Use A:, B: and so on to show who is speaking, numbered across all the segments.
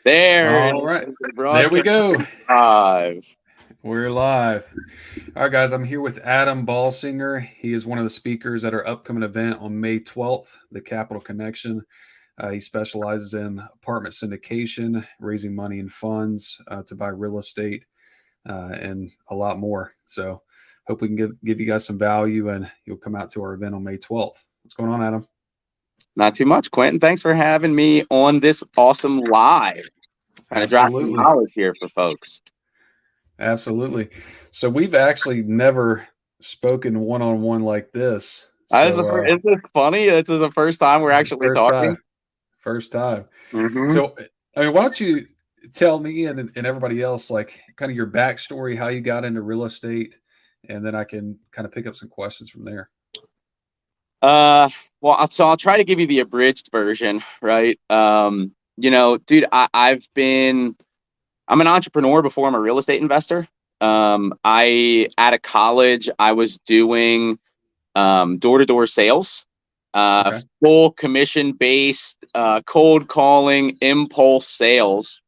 A: There it
B: All right.
A: is. The
B: There we
A: broadcast
B: go.
A: live.
B: We're live. All right, guys. I'm here with Adam Balsinger. He is one of the speakers at our upcoming event on May 12th, the Capital Connection. He specializes in apartment syndication, raising money and funds to buy real estate, and a lot more. So, hope we can give you guys some value, and you'll come out to our event on May 12th. What's going on, Adam?
A: Not too much, Quentin. Thanks for having me on this awesome live. Trying to drop some
B: Absolutely.
A: knowledge here for folks.
B: Absolutely. So we've actually never spoken one-on-one like this. So
A: Is this funny? This is the first time we're actually
B: first
A: talking.
B: time, first time.
A: Mm-hmm.
B: So I mean, why don't you tell me and everybody else like kind of your backstory, how you got into real estate, and then I can kind of pick up some questions from there.
A: Well, I'll try to give you the abridged version, right? Dude, I'm an entrepreneur before I'm a real estate investor. Out of college, I was doing door-to-door sales,
B: Okay.
A: full commission-based, cold calling, impulse sales,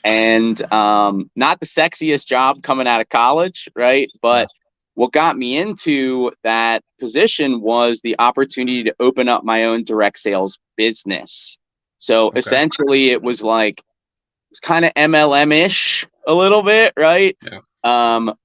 A: and not the sexiest job coming out of college, right? But what got me into that position was the opportunity to open up my own direct sales business. So essentially, it's kind of MLM-ish a little bit, right?
B: Yeah.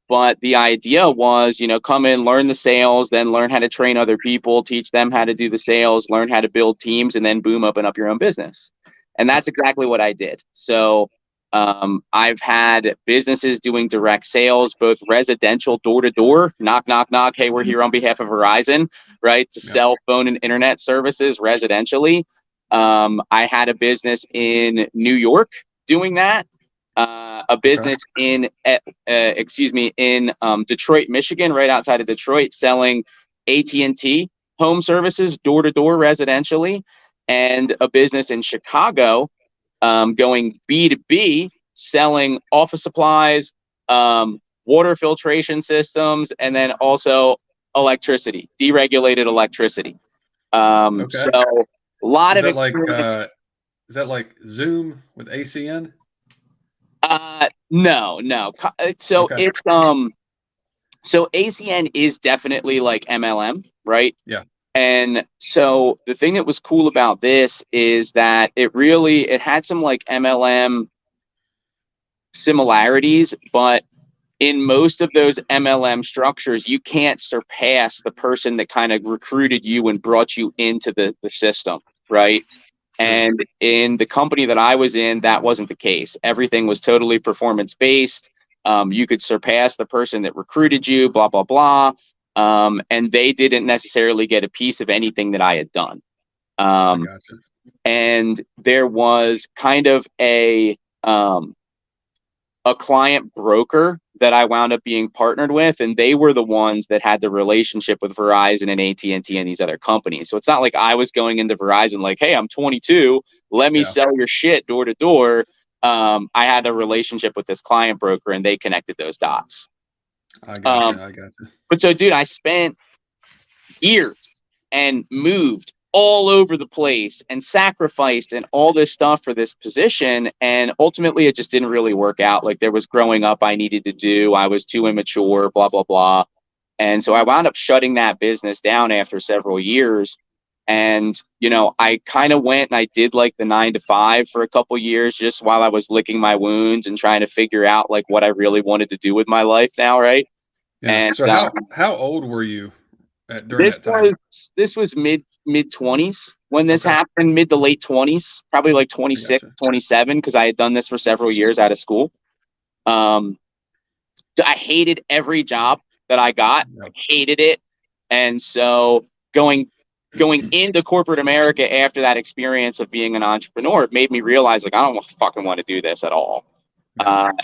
A: But the idea was, come in, learn the sales, then learn how to train other people, teach them how to do the sales, learn how to build teams, and then boom, open up your own business. And that's exactly what I did. So I've had businesses doing direct sales, both residential door to door, knock, knock, knock. Hey, we're here on behalf of Verizon, right? To sell phone and internet services residentially. I had a business in New York doing that. A business in Detroit, Michigan, right outside of Detroit, selling AT&T home services door to door residentially, and a business in Chicago going B2B, selling office supplies, water filtration systems, and then also electricity, deregulated electricity. So a lot of experience.
B: Is that like Zoom with ACN?
A: No. So it's so ACN is definitely like MLM, right?
B: Yeah.
A: And so the thing that was cool about this is that it had some like MLM similarities, but in most of those MLM structures, you can't surpass the person that kind of recruited you and brought you into the system, right? And in the company that I was in, that wasn't the case. Everything was totally performance based. You could surpass the person that recruited you, blah, blah, blah. And they didn't necessarily get a piece of anything that I had done.
B: I gotcha.
A: And there was kind of a client broker that I wound up being partnered with, and they were the ones that had the relationship with Verizon and AT&T and these other companies. So it's not like I was going into Verizon like, hey, I'm 22, let me sell your shit door to door. I had a relationship with this client broker, and they connected those dots.
B: I gotcha.
A: But so, dude, I spent years and moved all over the place and sacrificed and all this stuff for this position. And ultimately, it just didn't really work out. Like there was growing up I needed to do. I was too immature, blah, blah, blah. And so I wound up shutting that business down after several years. And, I kind of went and I did like the 9 to 5 for a couple years, just while I was licking my wounds and trying to figure out like what I really wanted to do with my life now. Right.
B: Yeah. And so how old were you during that time?
A: This was mid 20s when this happened, mid to late 20s, probably like 26, 27, because I had done this for several years out of school. I hated every job that I got. I hated it. And so going into corporate America after that experience of being an entrepreneur, it made me realize like I don't fucking want to do this at all.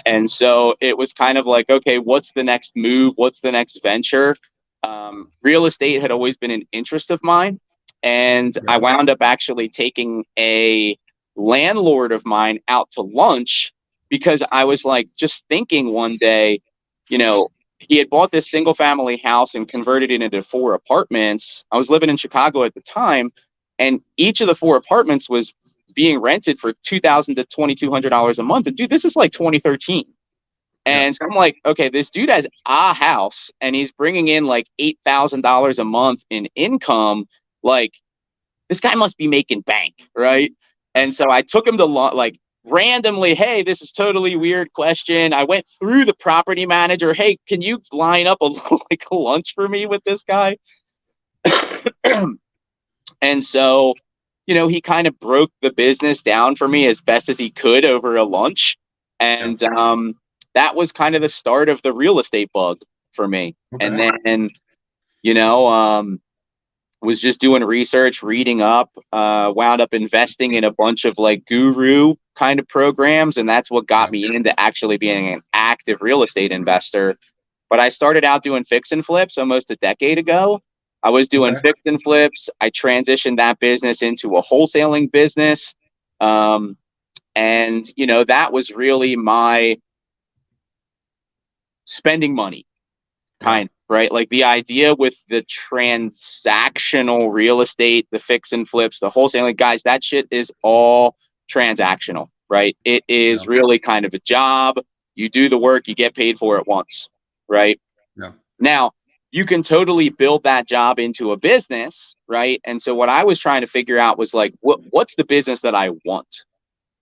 A: And so it was kind of like, okay, what's the next move? What's the next venture? Real estate had always been an interest of mine. And I wound up actually taking a landlord of mine out to lunch because I was like just thinking one day, he had bought this single family house and converted it into 4 apartments. I was living in Chicago at the time, and each of the 4 apartments was being rented for $2,000 to $2,200 a month. And dude, this is like 2013. And so I'm like, okay, this dude has a house and he's bringing in like $8,000 a month in income. Like, this guy must be making bank, right? And so I took him to like randomly, hey, this is totally weird question. I went through the property manager. Hey, can you line up like a lunch for me with this guy? And so, he kind of broke the business down for me as best as he could over a lunch. And that was kind of the start of the real estate bug for me. Okay. And then, was just doing research, reading up, wound up investing in a bunch of like guru kind of programs. And that's what got me into actually being an active real estate investor. But I started out doing fix and flips almost a decade ago. I was doing fix and flips. I transitioned that business into a wholesaling business. And, that was really my spending money kind of, right? Like the idea with the transactional real estate, the fix and flips, the wholesaling, guys, that shit is all transactional, right? It is really kind of a job. You do the work, you get paid for it once, right? Yeah. Now, you can totally build that job into a business, right? And so what I was trying to figure out was like, what's the business that I want?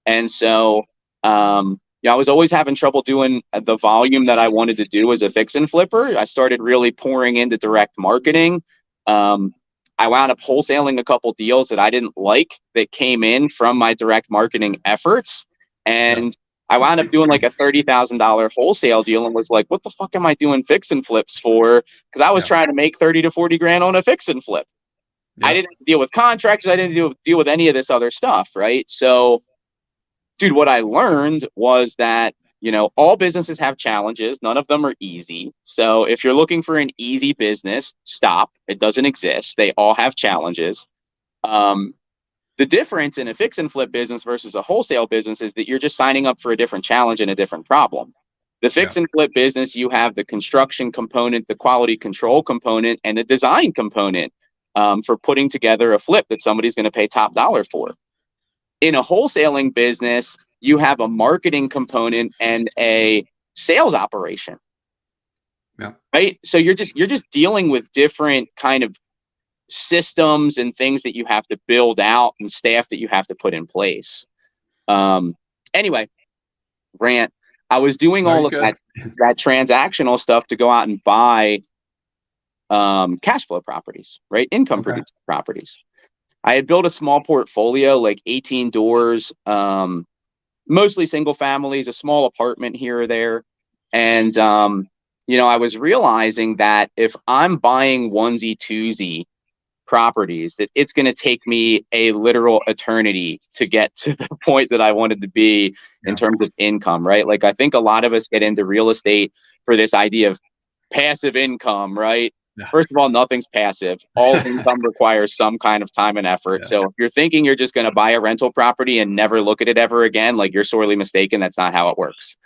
A: And so, I was always having trouble doing the volume that I wanted to do as a fix and flipper. I started really pouring into direct marketing. I wound up wholesaling a couple deals that I didn't like that came in from my direct marketing efforts. And I wound up doing like a $30,000 wholesale deal and was like, what the fuck am I doing fix and flips for? Because I was trying to make 30 to 40 grand on a fix and flip. I didn't deal with contractors. I didn't deal with any of this other stuff, right? So, dude, what I learned was that, all businesses have challenges. None of them are easy. So if you're looking for an easy business, stop. It doesn't exist. They all have challenges. The difference in a fix and flip business versus a wholesale business is that you're just signing up for a different challenge and a different problem. The fix and flip business, you have the construction component, the quality control component, and the design component for putting together a flip that somebody's going to pay top dollar for. In a wholesaling business, you have a marketing component and a sales operation. Yeah. Right. So you're just dealing with different kind of systems and things that you have to build out and staff that you have to put in place. Anyway, rant. I was doing all of that transactional stuff to go out and buy cash flow properties, right? Income producing properties. I had built a small portfolio, like 18 doors, mostly single families, a small apartment here or there. And, I was realizing that if I'm buying onesie twosie properties, that it's going to take me a literal eternity to get to the point that I wanted to be in terms of income, right? Like, I think a lot of us get into real estate for this idea of passive income, right? First of all, nothing's passive. All income requires some kind of time and effort. So if you're thinking you're just going to buy a rental property and never look at it ever again, like, you're sorely mistaken. That's not how it works.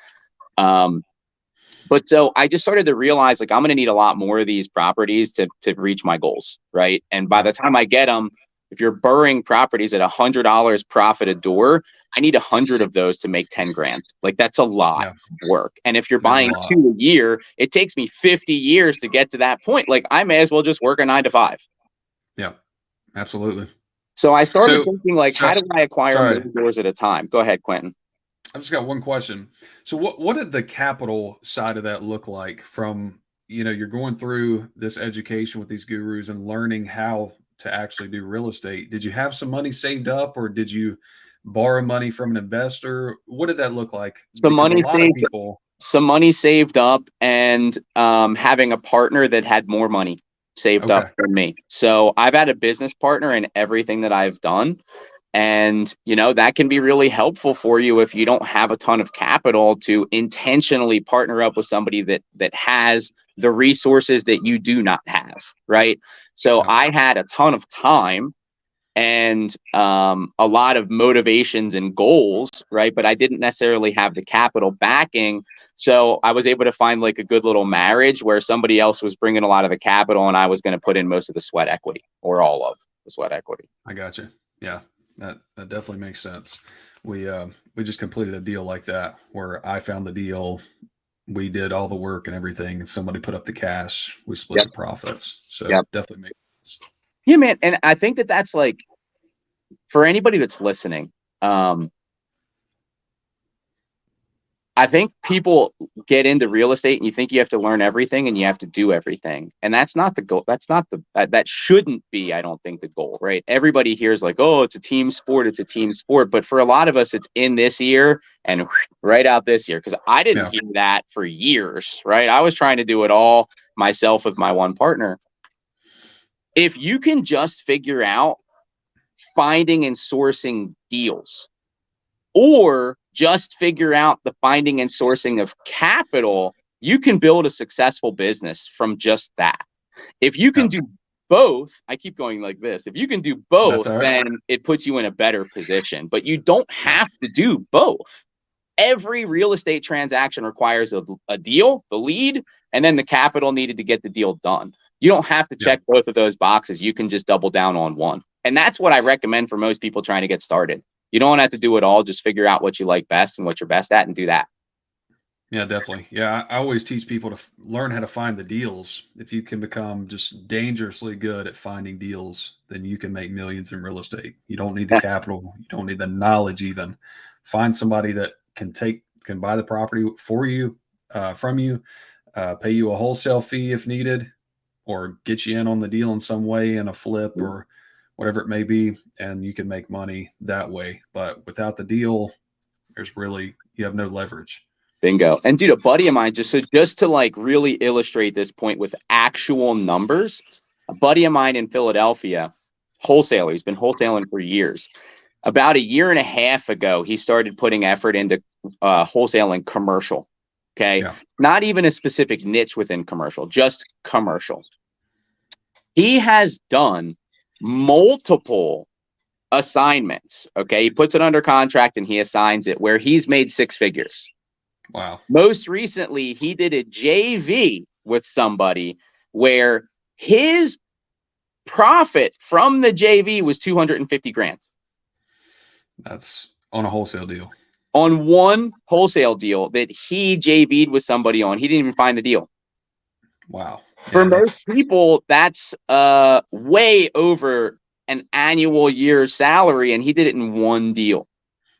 A: But so I just started to realize, like, I'm going to need a lot more of these properties to reach my goals, right? And by the time I get them, if you're burring properties at $100 profit a door, I need 100 of those to make 10 grand. Like, that's a lot of work. And if you're buying 2 a year, it takes me 50 years to get to that point. Like, I may as well just work a 9 to 5.
B: Yeah, absolutely.
A: So I started thinking, like, how do I acquire more doors at a time? Go ahead, Quentin.
B: I've just got one question. So what did the capital side of that look like from, you're going through this education with these gurus and learning how to actually do real estate? Did you have some money saved up, or did you borrow money from an investor? What did that look like?
A: Some money saved up, and having a partner that had more money saved up than me. So I've had a business partner in everything that I've done. And, that can be really helpful for you if you don't have a ton of capital, to intentionally partner up with somebody that has the resources that you do not have. Right. So I had a ton of time and a lot of motivations and goals. Right. But I didn't necessarily have the capital backing. So I was able to find like a good little marriage where somebody else was bringing a lot of the capital and I was going to put in most of the sweat equity, or all of the sweat equity.
B: I got you. Yeah. That definitely makes sense. We just completed a deal like that where I found the deal, we did all the work and everything, and somebody put up the cash. We split
A: Yep.
B: the profits. So
A: Yep.
B: definitely makes sense.
A: Yeah, man. And I think that that's like, for anybody that's listening, I think people get into real estate and you think you have to learn everything and you have to do everything. And that's not the goal. That's not that shouldn't be, I don't think, the goal, right? Everybody hears like, oh, it's a team sport. It's a team sport. But for a lot of us, it's in this year and right out this year. Because I didn't hear that for years, right? I was trying to do it all myself with my one partner. If you can just figure out finding and sourcing deals, or just figure out the finding and sourcing of capital, you can build a successful business from just that. If you can do both, I keep going like this. If you can do both, then it puts you in a better position. But you don't have to do both. Every real estate transaction requires a deal, the lead, and then the capital needed to get the deal done. You don't have to check both of those boxes. You can just double down on one. And that's what I recommend for most people trying to get started. You don't have to do it all. Just figure out what you like best and what you're best at and do that.
B: Yeah, definitely. Yeah, I always teach people to learn how to find the deals. If you can become just dangerously good at finding deals, then you can make millions in real estate. You don't need the capital. You don't need the knowledge even. Find somebody that can buy the property for you, from you, pay you a wholesale fee if needed, or get you in on the deal in some way in a flip or whatever it may be, and you can make money that way. But without the deal, you have no leverage.
A: Bingo. And dude, a buddy of mine, just to like really illustrate this point with actual numbers, a buddy of mine in Philadelphia, wholesaler, he's been wholesaling for years. About a year and a half ago, he started putting effort into wholesaling commercial. Okay. Yeah. Not even a specific niche within commercial, just commercial. He has done multiple assignments. Okay. He puts it under contract and he assigns it where he's made 6 figures.
B: Wow.
A: Most recently, he did a JV with somebody where his profit from the JV was 250 grand.
B: That's on a wholesale deal.
A: On one wholesale deal that he JV'd with somebody on. He didn't even find the deal.
B: Wow.
A: For most people, that's way over an annual year's salary, and he did it in one deal.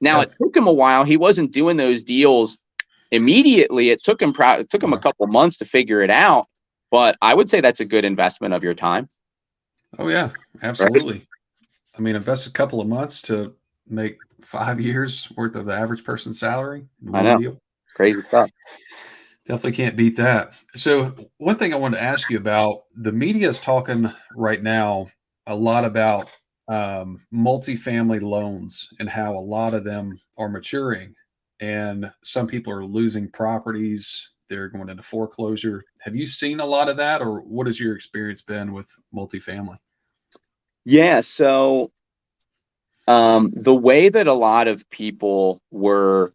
A: Now, it took him a while. He wasn't doing those deals immediately. It took him a couple months to figure it out, but I would say that's a good investment of your time.
B: Oh yeah, absolutely. Right? I mean, invest a couple of months to make 5 years worth of the average person's salary.
A: I know. Deal. Crazy stuff.
B: Definitely can't beat that. So one thing I wanted to ask you about, the media is talking right now a lot about multifamily loans and how a lot of them are maturing. And some people are losing properties. They're going into foreclosure. Have you seen a lot of that, or what has your experience been with multifamily?
A: Yeah. So the way that a lot of people were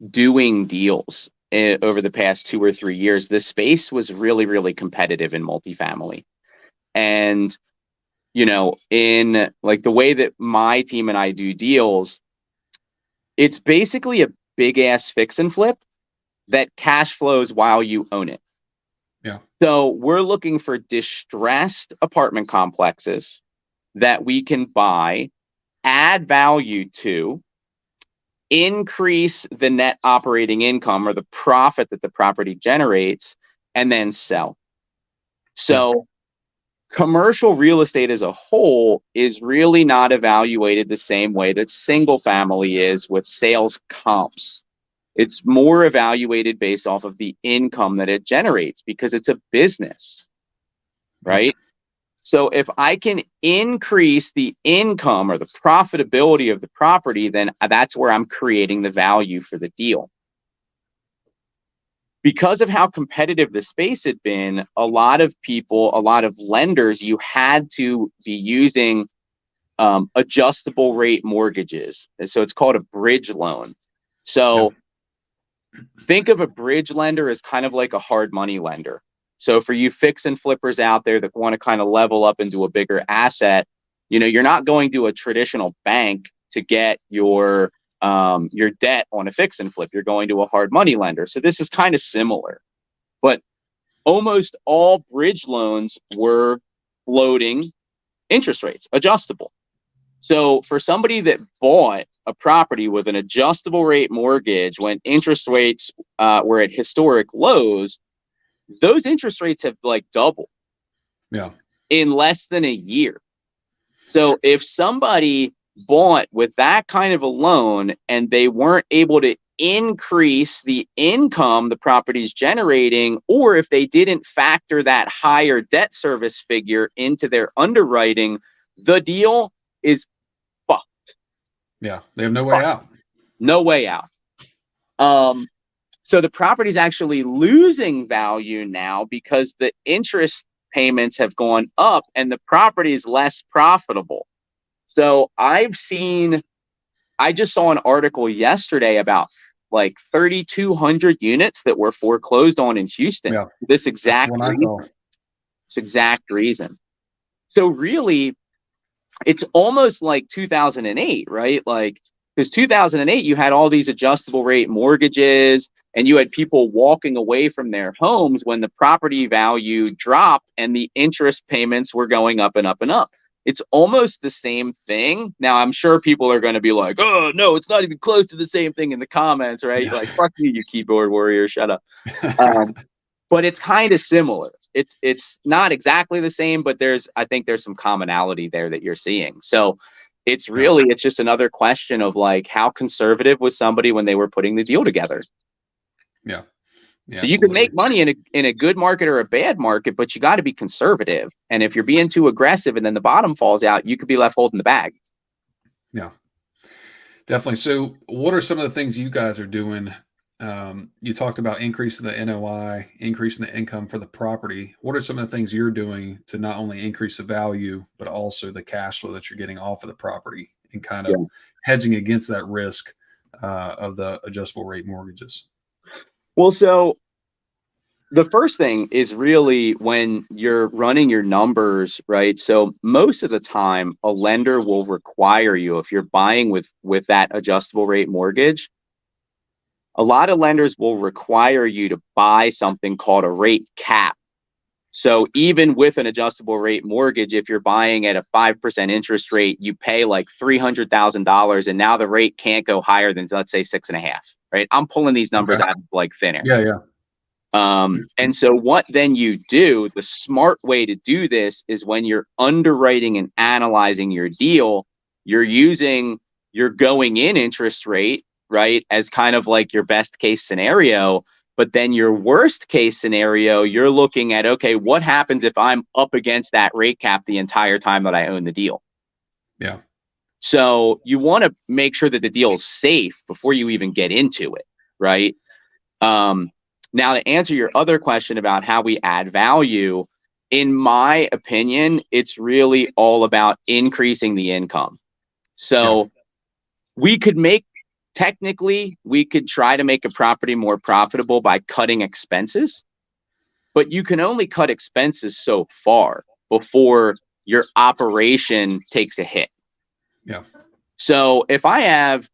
A: doing deals over the past 2 or 3 years, the space was really, really competitive in multifamily. And, you know, in like the way that my team and I do deals, it's basically a big ass fix and flip that cash flows while you own it.
B: Yeah.
A: So we're looking for distressed apartment complexes that we can buy, add value to, increase the net operating income or the profit that the property generates, and then sell. So commercial real estate as a whole is really not evaluated the same way that single family is with sales comps. It's more evaluated based off of the income that it generates because it's a business, right? So if I can increase the income or the profitability of the property, then that's where I'm creating the value for the deal. Because of how competitive the space had been, a lot of people, a lot of lenders, you had to be using adjustable rate mortgages. And so it's called a bridge loan. So think of a bridge lender as kind of like a hard money lender. So for you fix and flippers out there that want to kind of level up into a bigger asset, you know, you're not going to a traditional bank to get your debt on a fix and flip. You're going to a hard money lender. So this is kind of similar, but almost all bridge loans were floating interest rates, adjustable. So for somebody that bought a property with an adjustable rate mortgage when interest rates were at historic lows, those interest rates have like doubled in less than a year. So if somebody bought with that kind of a loan and they weren't able to increase the income the property's generating, or if they didn't factor that higher debt service figure into their underwriting, the deal is fucked.
B: Yeah, they have no way out.
A: No way out. So the property's actually losing value now because the interest payments have gone up and the property is less profitable. So I just saw an article yesterday about like 3,200 units that were foreclosed on in Houston.
B: Yeah.
A: This exact reason. So really, it's almost like 2008, right? Like, because 2008, you had all these adjustable rate mortgages and you had people walking away from their homes when the property value dropped and the interest payments were going up and up and up. It's almost the same thing. Now, I'm sure people are going to be like, oh, no, it's not even close to the same thing in the comments, right? Like, fuck you keyboard warrior, shut up. But it's kind of similar. It's not exactly the same, but I think there's some commonality there that you're seeing. So it's just another question of like, how conservative was somebody when they were putting the deal together?
B: Yeah.
A: So you can make money in a good market or a bad market, but you got to be conservative. And if you're being too aggressive and then the bottom falls out, you could be left holding the bag.
B: Yeah, definitely. So what are some of the things you guys are doing? You talked about increasing the NOI, increasing the income for the property. What are some of the things you're doing to not only increase the value, but also the cash flow that you're getting off of the property and kind of hedging against that risk of the adjustable rate mortgages?
A: Well, so the first thing is really when you're running your numbers, right? So most of the time, a lender will require you, if you're buying with that adjustable rate mortgage, a lot of lenders will require you to buy something called a rate cap. So even with an adjustable rate mortgage, if you're buying at a 5% interest rate, you pay like $300,000, and now the rate can't go higher than, let's say, 6.5%. Right? I'm pulling these numbers out of like thin air.
B: Yeah.
A: And so what then you do, the smart way to do this is when you're underwriting and analyzing your deal, you're using your going in interest rate, right, as kind of like your best case scenario. But then your worst case scenario, you're looking at, okay, what happens if I'm up against that rate cap the entire time that I own the deal?
B: Yeah.
A: So you want to make sure that the deal is safe before you even get into it, right? Now, to answer your other question about how we add value, in my opinion, it's really all about increasing the income. So we could try to make a property more profitable by cutting expenses, but you can only cut expenses so far before your operation takes a hit.
B: Yeah.
A: So if I have,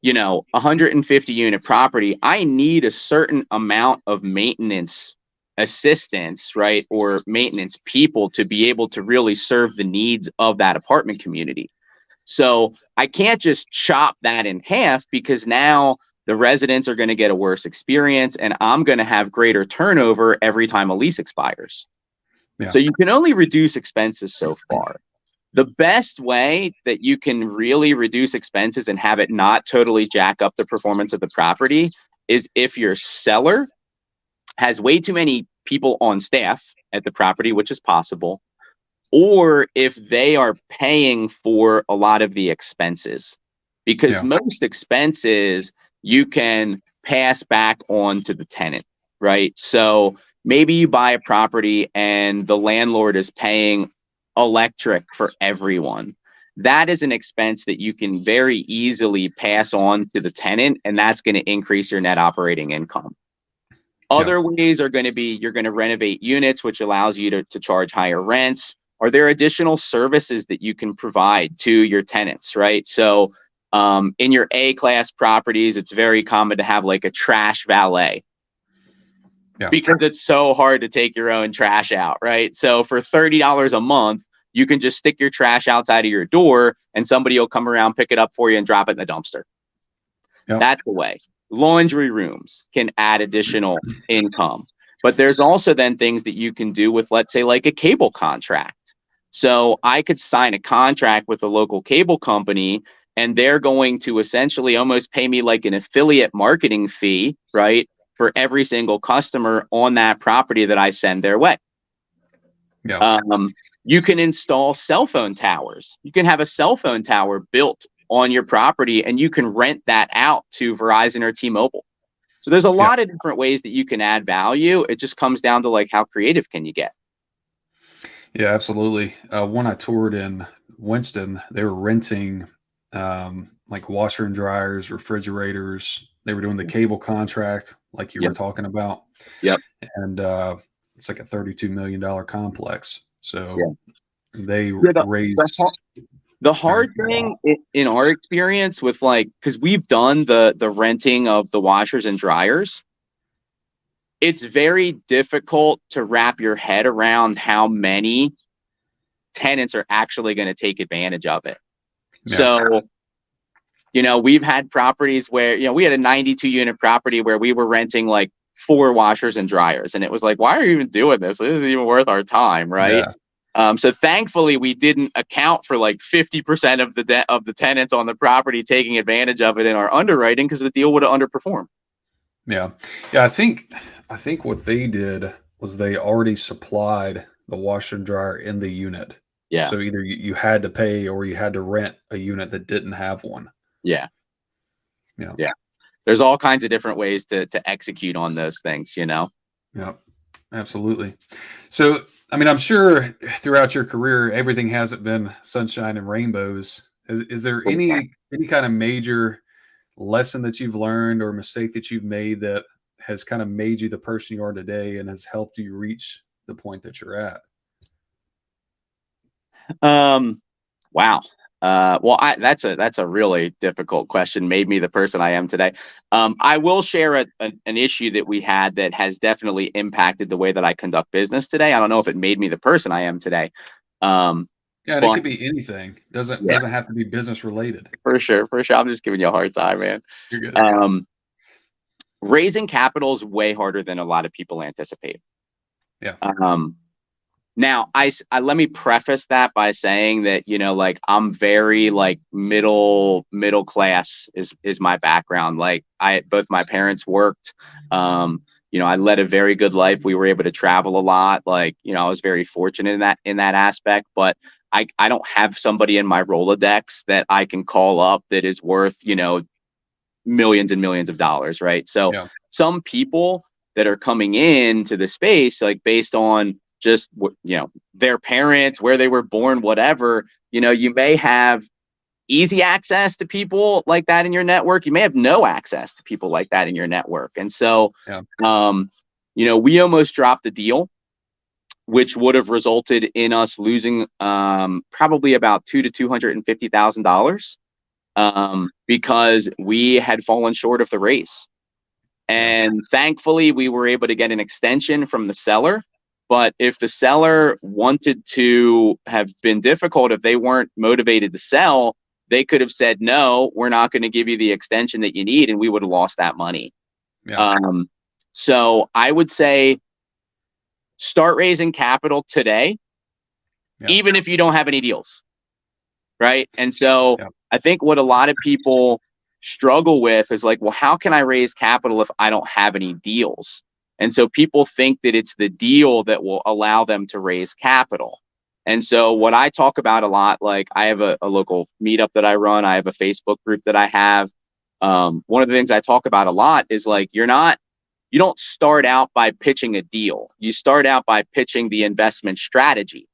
A: 150 unit property, I need a certain amount of maintenance assistance, right? Or maintenance people to be able to really serve the needs of that apartment community. So I can't just chop that in half, because now the residents are going to get a worse experience and I'm going to have greater turnover every time a lease expires. Yeah. So you can only reduce expenses so far. The best way that you can really reduce expenses and have it not totally jack up the performance of the property is if your seller has way too many people on staff at the property, which is possible, or if they are paying for a lot of the expenses, because most expenses you can pass back on to the tenant, right? So maybe you buy a property and the landlord is paying electric for everyone. That is an expense that you can very easily pass on to the tenant, and that's going to increase your net operating income. Other ways are going to be, you're going to renovate units, which allows you to charge higher rents. are there additional services that you can provide to your tenants, right? So in your A-class properties, it's very common to have like a trash valet.
B: Yeah.
A: Because it's so hard to take your own trash out, right? So for $30 a month, you can just stick your trash outside of your door and somebody will come around, pick it up for you and drop it in the dumpster.
B: Yep.
A: That's the way. Laundry rooms can add additional income. But there's also then things that you can do with, let's say, like a cable contract. So I could sign a contract with a local cable company and they're going to essentially almost pay me like an affiliate marketing fee, right, for every single customer on that property that I send their way.
B: Yeah.
A: You can install cell phone towers. You can have a cell phone tower built on your property and you can rent that out to Verizon or T-Mobile. So there's a lot of different ways that you can add value. It just comes down to like how creative can you get?
B: Yeah, absolutely. When I toured in Winston, they were renting like washer and dryers, refrigerators. They were doing the cable contract, like you were talking about.
A: Yep.
B: And it's like a $32 million complex. So they
A: Yeah,
B: raised.
A: The hard thing in our experience with like, because we've done the renting of the washers and dryers, it's very difficult to wrap your head around how many tenants are actually going to take advantage of it.
B: Yeah.
A: So, you know, we've had properties where, you know, we had a 92 unit property where we were renting like 4 washers and dryers. And it was like, why are you even doing this? This isn't even worth our time, right?
B: Yeah.
A: So thankfully, we didn't account for like 50% of the tenants on the property taking advantage of it in our underwriting because the deal would have underperformed.
B: Yeah. Yeah. I think what they did was they already supplied the washer and dryer in the unit.
A: Yeah.
B: So either you had to pay or you had to rent a unit that didn't have one.
A: Yeah.
B: Yeah.
A: Yeah. There's all kinds of different ways to execute on those things, you know?
B: Yeah, absolutely. So, I mean, I'm sure throughout your career, everything hasn't been sunshine and rainbows. Is there any kind of major lesson that you've learned or mistake that you've made that has kind of made you the person you are today and has helped you reach the point that you're at?
A: Wow. Well, that's a really difficult question. Made me the person I am today. I will share an issue that we had that has definitely impacted the way that I conduct business today. I don't know if it made me the person I am today.
B: Yeah, and it could be anything. Doesn't have to be business related.
A: For sure. I'm just giving you a hard time, man.
B: You're good.
A: Raising capital is way harder than a lot of people anticipate.
B: Yeah.
A: Now, I let me preface that by saying that, you know, like I'm very like middle class is my background. Like both my parents worked. You know, I led a very good life. We were able to travel a lot. Like, you know, I was very fortunate in that aspect. But I don't have somebody in my Rolodex that I can call up that is worth, you know, millions and millions of dollars, right? So some people that are coming into the space, like based on just, you know, their parents, where they were born, whatever, you know, you may have easy access to people like that in your network. You may have no access to people like that in your network. And so, you know, we almost dropped a deal, which would have resulted in us losing probably about $200,000 to $250,000 because we had fallen short of the race. And thankfully, we were able to get an extension from the seller. But if the seller wanted to have been difficult, if they weren't motivated to sell, they could have said, no, we're not going to give you the extension that you need. And we would have lost that money. So I would say start raising capital today, even if you don't have any deals. Right. And so I think what a lot of people struggle with is like, well, how can I raise capital if I don't have any deals? And so people think that it's the deal that will allow them to raise capital. And so what I talk about a lot, like I have a local meetup that I run. I have a Facebook group that I have. One of the things I talk about a lot is like, you don't start out by pitching a deal. You start out by pitching the investment strategy.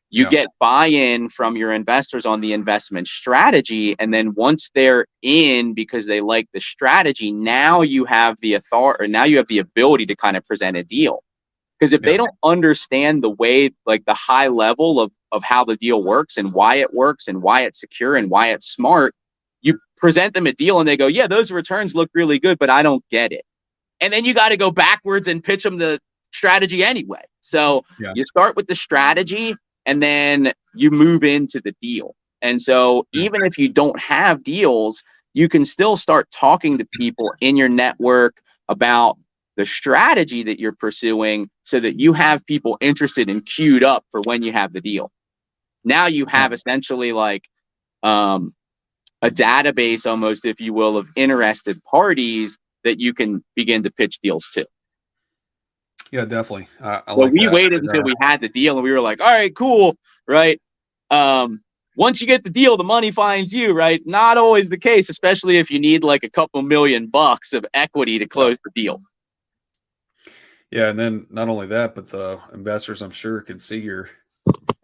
A: You get buy-in from your investors on the investment strategy. And then once they're in because they like the strategy, now you have the authority, or now you have the ability to kind of present a deal. Because if they
B: Yeah.
A: don't understand the way, like the high level of how the deal works and why it's secure and why it's smart, you present them a deal and they go, yeah, those returns look really good, but I don't get it. And then you got to go backwards and pitch them the strategy anyway. So
B: Yeah.
A: you start with the strategy and then you move into the deal. And so even if you don't have deals, you can still start talking to people in your network about the strategy that you're pursuing so that you have people interested and queued up for when you have the deal. Now you have essentially like a database almost, if you will, of interested parties that you can begin to pitch deals to.
B: Yeah, definitely. I
A: So
B: like
A: we
B: that.
A: waited until we had the deal and we were like, all right, cool. Right. Once you get the deal, the money finds you, right? Not always the case, especially if you need like a couple $1,000,000 of equity to close the deal.
B: Yeah, and then not only that, but the investors, I'm sure, can see your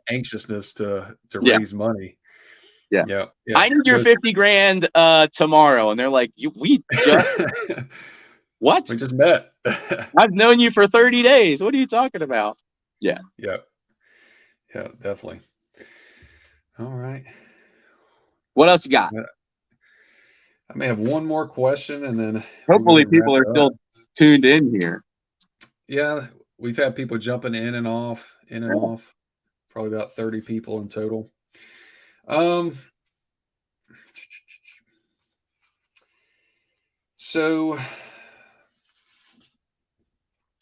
B: anxiousness to
A: Yeah.
B: raise money.
A: Yeah.
B: Yeah.
A: I need your 50 grand tomorrow. And they're like, we just what?
B: We just met.
A: I've known you for 30 days. What are you talking about? Yeah.
B: Yeah. Yeah, definitely. All right.
A: What else you got?
B: I may have one more question and then
A: Hopefully
B: we'll
A: people are
B: wrap it
A: still
B: up.
A: tuned in here.
B: Yeah, we've had people jumping in and off, probably about 30 people in total. So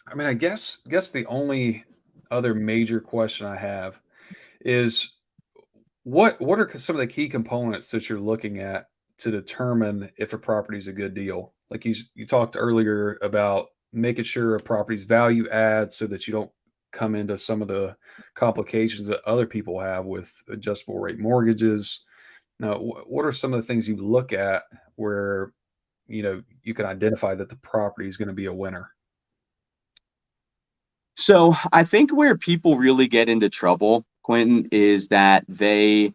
B: I mean, I guess the only other major question I have is what are some of the key components that you're looking at to determine if a property is a good deal? Like you talked earlier about making sure a property's value adds so that you don't come into some of the complications that other people have with adjustable rate mortgages. Now, what are some of the things you look at where you can identify that the property is going to be a winner?
A: So I think where people really get into trouble, Quentin, is that people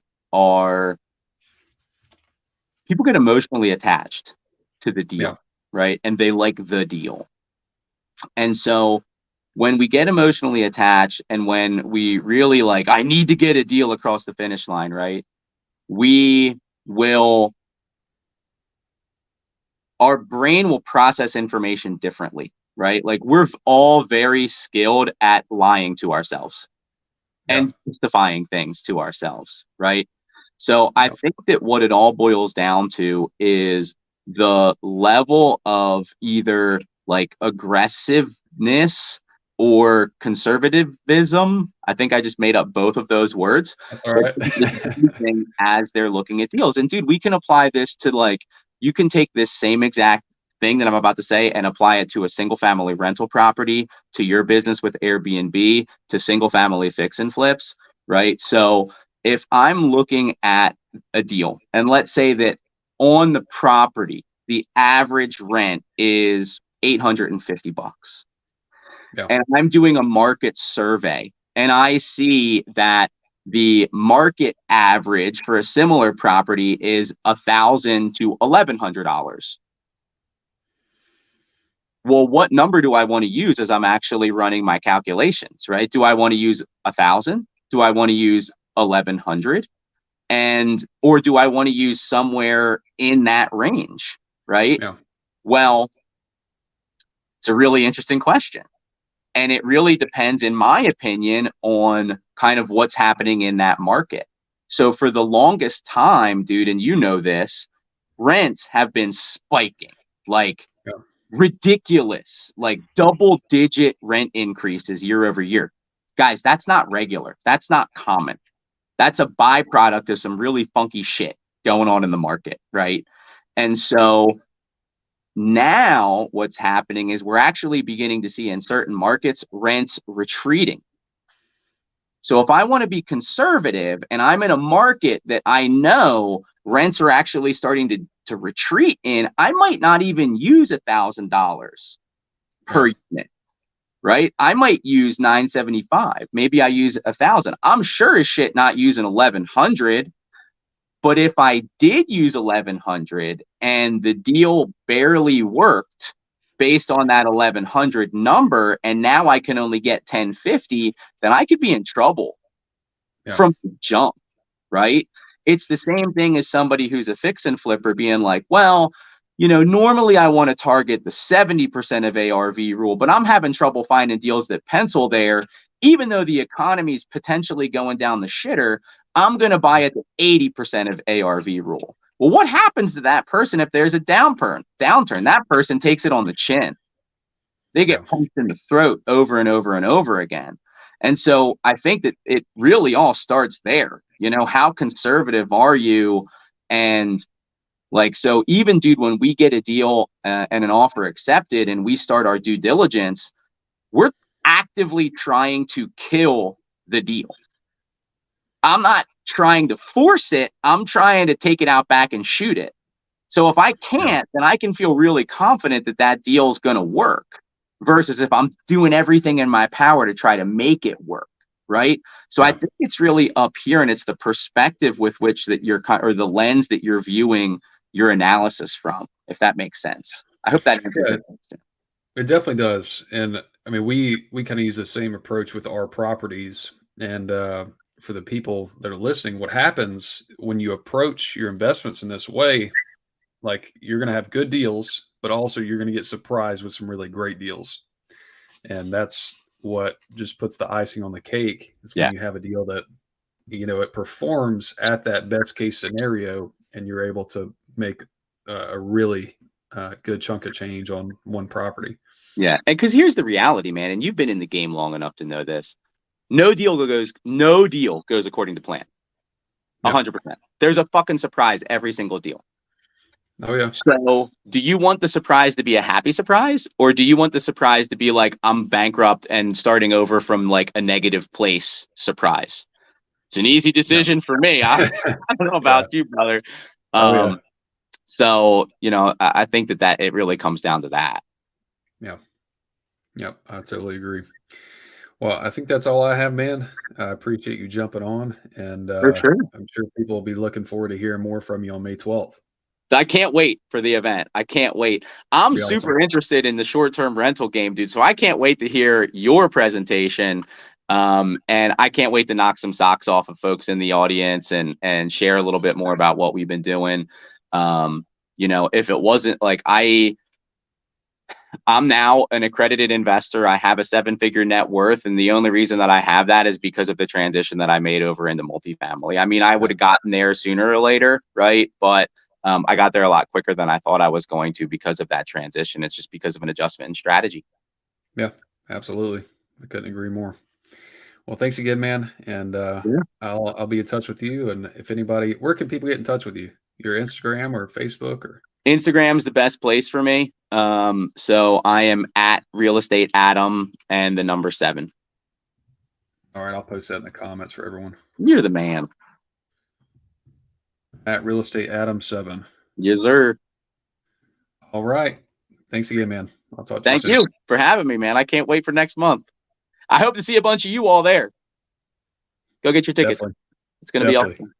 A: get emotionally attached to the deal,
B: Yeah.
A: right? And they like the deal. And so when we get emotionally attached and when we really like, I need to get a deal across the finish line, right? Our brain will process information differently, right? Like we're all very skilled at lying to ourselves
B: Yeah.
A: and justifying things to ourselves, right? So I
B: Yeah.
A: think that what it all boils down to is the level of either like aggressiveness or conservatism. I think I just made up both of those words.
B: That's all right.
A: As they're looking at deals. And dude, we can apply this to like, you can take this same exact thing that I'm about to say and apply it to a single family rental property, to your business with Airbnb, to single family fix and flips, right? So if I'm looking at a deal and let's say that on the property, the average rent is $850.
B: Yeah.
A: And I'm doing a market survey and I see that the market average for a similar property is $1,000 to $1,100. Well, what number do I want to use as I'm actually running my calculations, right? Do I want to use 1,000? Do I want to use 1,100? Or do I want to use somewhere in that range, right?
B: Yeah.
A: Well, it's a really interesting question. And it really depends, in my opinion, on kind of what's happening in that market. So for the longest time, dude, and you know this, rents have been spiking, like ridiculous, like double-digit rent increases year over year. Guys, that's not regular. That's not common. That's a byproduct of some really funky shit going on in the market, right? And so now what's happening is we're actually beginning to see in certain markets rents retreating. So if I want to be conservative and I'm in a market that I know rents are actually starting to retreat in, I might not even use $1,000 per unit, right? I might use $975. Maybe I use 1,000. I'm sure as shit not using 1,100. But if I did use 1,100 and the deal barely worked, based on that 1100 number, and now I can only get 1050, then I could be in trouble from the jump, right? It's the same thing as somebody who's a fix and flipper being like, well, normally I want to target the 70% of ARV rule, but I'm having trouble finding deals that pencil there. Even though the economy's potentially going down the shitter, I'm going to buy at the 80% of ARV rule. Well, what happens to that person if there's a downturn? That person takes it on the chin. They get punched in the throat over and over and over again. And so I think that it really all starts there. How conservative are you? And so even, dude, when we get a deal and an offer accepted and we start our due diligence, we're actively trying to kill the deal. I'm not trying to force it. I'm trying to take it out back and shoot it. So if I can't, then I can feel really confident that that deal is going to work versus if I'm doing everything in my power to try to make it work. Right. So I think it's really up here, and it's the perspective with which that you're, or the lens that you're viewing your analysis from, if that makes sense. I hope that
B: it definitely does. And I mean, we kind of use the same approach with our properties. And for the people that are listening, what happens when you approach your investments in this way, like you're going to have good deals, but also you're going to get surprised with some really great deals. And that's what just puts the icing on the cake, is when you have a deal that, it performs at that best case scenario, and you're able to make a really good chunk of change on one property.
A: Yeah. And because here's the reality, man, and you've been in the game long enough to know this. No deal goes according to plan. 100%. There's a fucking surprise every single deal.
B: Oh, yeah.
A: So do you want the surprise to be a happy surprise, or do you want the surprise to be like, I'm bankrupt and starting over from like a negative place surprise? It's an easy decision for me. I don't know about you, brother. So, I think that it really comes down to that.
B: Yeah. Yep. I totally agree. Well, I think that's all I have, man. I appreciate you jumping on, and
A: For sure.
B: I'm sure people will be looking forward to hearing more from you on May 12th.
A: I can't wait for the event. I can't wait. I'm super interested in the short-term rental game, dude. So I can't wait to hear your presentation. And I can't wait to knock some socks off of folks in the audience and share a little bit more about what we've been doing. If it wasn't like I'm now an accredited investor, I have a 7-figure net worth. And the only reason that I have that is because of the transition that I made over into multifamily. I mean, I would have gotten there sooner or later, right? But I got there a lot quicker than I thought I was going to because of that transition. It's just because of an adjustment in strategy.
B: Yeah, absolutely. I couldn't agree more. Well, thanks again, man. And I'll be in touch with you. And if anybody, where can people get in touch with you? Your Instagram or Facebook? Or
A: Instagram's the best place for me. So I am at Real Estate Adam and the number 7.
B: All right, I'll post that in the comments for everyone.
A: You're the man.
B: At Real Estate Adam 7.
A: Yes, sir.
B: All right. Thanks again, man. I'll talk to
A: you soon.
B: Thank you
A: for having me, man. I can't wait for next month. I hope to see a bunch of you all there. Go get your ticket.
B: Definitely.
A: It's going to be awesome.